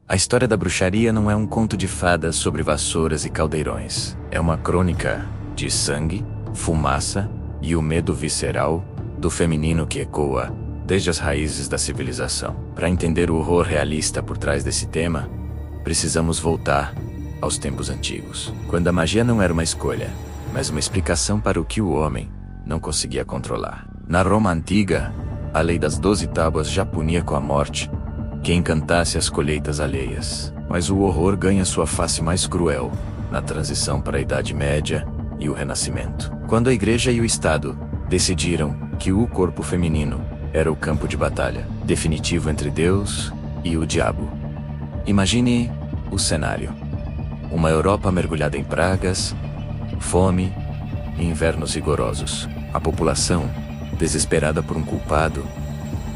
A história da bruxaria não é um conto de fadas sobre vassouras e caldeirões. É uma crônica de sangue, fumaça e o medo visceral do feminino que ecoa desde as raízes da civilização. Para entender o horror realista por trás desse tema, precisamos voltar aos tempos antigos, quando a magia não era uma escolha, mas uma explicação para o que o homem não conseguia controlar. Na Roma antiga, a lei das 12 tábuas já punia com a morte quem encantasse as colheitas alheias. Mas o horror ganha sua face mais cruel na transição para a Idade Média e o Renascimento, quando a Igreja e o Estado decidiram que o corpo feminino era o campo de batalha definitivo entre Deus e o diabo. Imagine o cenário: uma Europa mergulhada em pragas, fome e invernos rigorosos. A população, desesperada por um culpado,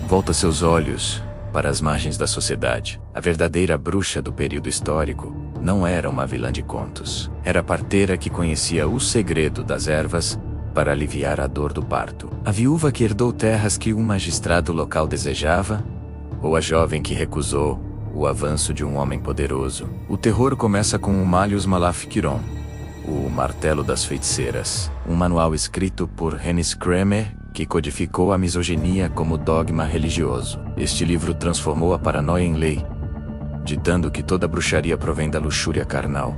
volta seus olhos para as margens da sociedade. A verdadeira bruxa do período histórico não era uma vilã de contos. Era a parteira que conhecia o segredo das ervas para aliviar a dor do parto. A viúva que herdou terras que um magistrado local desejava, ou a jovem que recusou o avanço de um homem poderoso. O terror começa com o Malleus Maleficarum, o Martelo das Feiticeiras, um manual escrito por Hennis Kramer que codificou a misoginia como dogma religioso. Este livro transformou a paranoia em lei, ditando que toda bruxaria provém da luxúria carnal,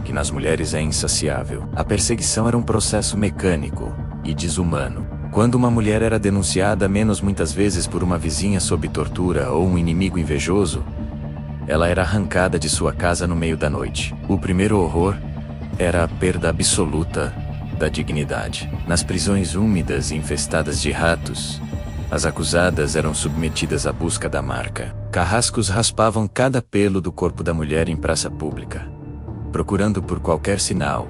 que nas mulheres é insaciável. A perseguição era um processo mecânico e desumano. Quando uma mulher era denunciada menos muitas vezes por uma vizinha sob tortura ou um inimigo invejoso, ela era arrancada de sua casa no meio da noite. O primeiro horror era a perda absoluta da dignidade. Nas prisões úmidas e infestadas de ratos, as acusadas eram submetidas à busca da marca. Carrascos raspavam cada pelo do corpo da mulher em praça pública, procurando por qualquer sinal: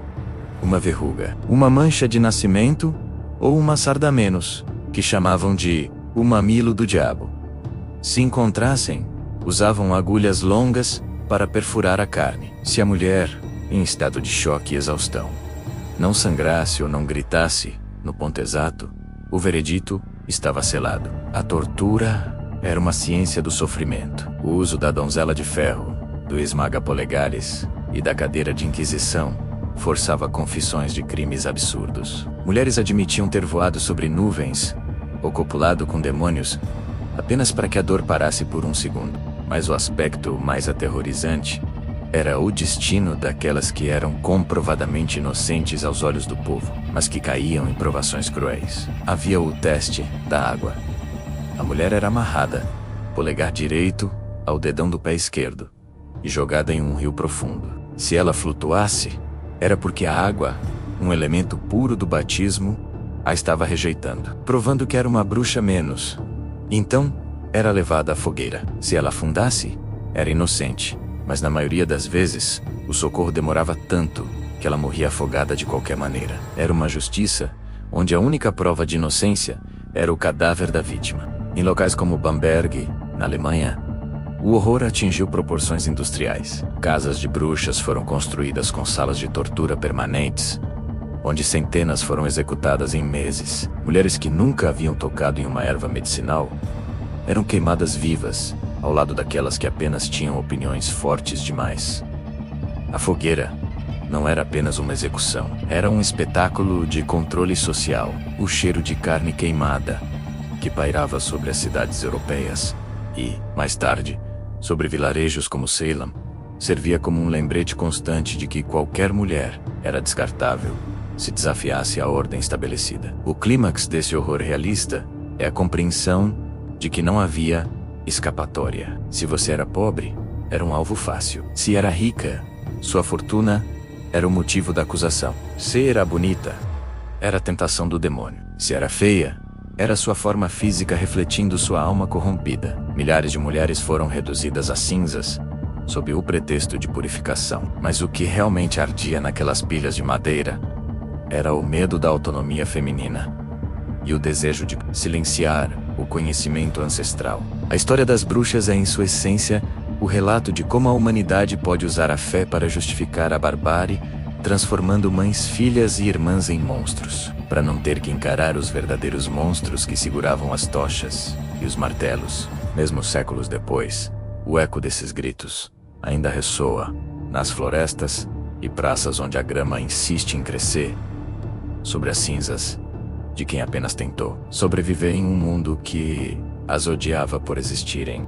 uma verruga, uma mancha de nascimento ou uma sarda a menos, que chamavam de o mamilo do diabo. Se encontrassem, usavam agulhas longas para perfurar a carne. Se a mulher, em estado de choque e exaustão, não sangrasse ou não gritasse no ponto exato, o veredito estava selado. A tortura era uma ciência do sofrimento. O uso da donzela de ferro, do esmaga-polegares e da cadeira de inquisição forçava confissões de crimes absurdos. Mulheres admitiam ter voado sobre nuvens ou copulado com demônios apenas para que a dor parasse por um segundo. Mas o aspecto mais aterrorizante era o destino daquelas que eram comprovadamente inocentes aos olhos do povo, mas que caíam em provações cruéis. Havia o teste da água. A mulher era amarrada, polegar direito ao dedão do pé esquerdo, e jogada em um rio profundo. Se ela flutuasse, era porque a água, um elemento puro do batismo, a estava rejeitando, provando que era uma bruxa menos. Então, era levada à fogueira. Se ela afundasse, era inocente. Mas na maioria das vezes, o socorro demorava tanto que ela morria afogada de qualquer maneira. Era uma justiça onde a única prova de inocência era o cadáver da vítima. Em locais como Bamberg, na Alemanha, o horror atingiu proporções industriais. Casas de bruxas foram construídas com salas de tortura permanentes, onde centenas foram executadas em meses. Mulheres que nunca haviam tocado em uma erva medicinal eram queimadas vivas, ao lado daquelas que apenas tinham opiniões fortes demais. A fogueira não era apenas uma execução, era um espetáculo de controle social. O cheiro de carne queimada, que pairava sobre as cidades europeias e, mais tarde, sobre vilarejos como Salem, servia como um lembrete constante de que qualquer mulher era descartável se desafiasse a ordem estabelecida. O clímax desse horror realista é a compreensão de que não havia escapatória. Se você era pobre, era um alvo fácil. Se era rica, sua fortuna era o motivo da acusação. Se era bonita, era a tentação do demônio. Se era feia, era sua forma física refletindo sua alma corrompida. Milhares de mulheres foram reduzidas a cinzas sob o pretexto de purificação. Mas o que realmente ardia naquelas pilhas de madeira era o medo da autonomia feminina e o desejo de silenciar o conhecimento ancestral. A história das bruxas é, em sua essência, o relato de como a humanidade pode usar a fé para justificar a barbárie, transformando mães, filhas e irmãs em monstros, para não ter que encarar os verdadeiros monstros que seguravam as tochas e os martelos. Mesmo séculos depois, O eco desses gritos ainda ressoa nas florestas e praças onde a grama insiste em crescer sobre as cinzas de quem apenas tentou sobreviver em um mundo que as odiava por existirem.